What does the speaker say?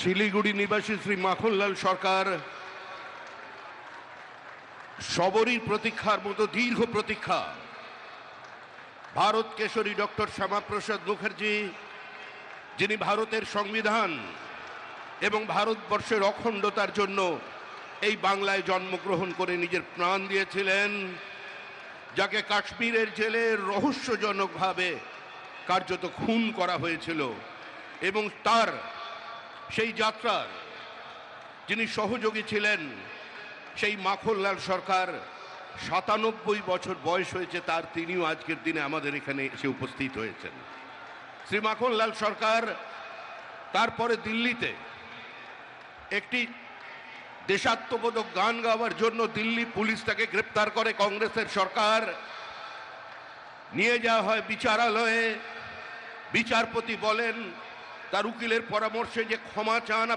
শিলিগুড়ি নিবাসী শ্রী মাখনলাল সরকার সবরই প্রতীক্ষার মতো দীর্ঘ প্রতীক্ষা। ভারত কেশরী ডক্টর শ্যামাপ্রসাদ মুখার্জি, যিনি ভারতের সংবিধান এবং ভারতবর্ষের অখণ্ডতার জন্য এই বাংলায় জন্মগ্রহণ করে নিজের প্রাণ দিয়েছিলেন, যাকে কাশ্মীরের জেলে রহস্যজনকভাবে কার্যত খুন করা হয়েছিল, এবং তার সেই যাত্রার যিনি সহযোগী ছিলেন, সেই মাখনলাল সরকার ৯৭ বছর বয়স হয়েছে তার, তিনিও আজকের দিনে আমাদের এখানে এসে উপস্থিত হয়েছেন। শ্রী মাখনলাল সরকার তারপরে দিল্লিতে একটি দেশাত্মবোধক গান গাওয়ার জন্য দিল্লি পুলিশ তাকে গ্রেপ্তার করে। কংগ্রেসের সরকার নিয়ে যাওয়া হয় বিচারালয়ে। বিচারপতি বলেন তার উকিলের পরামর্শে যে ক্ষমা চান আপনি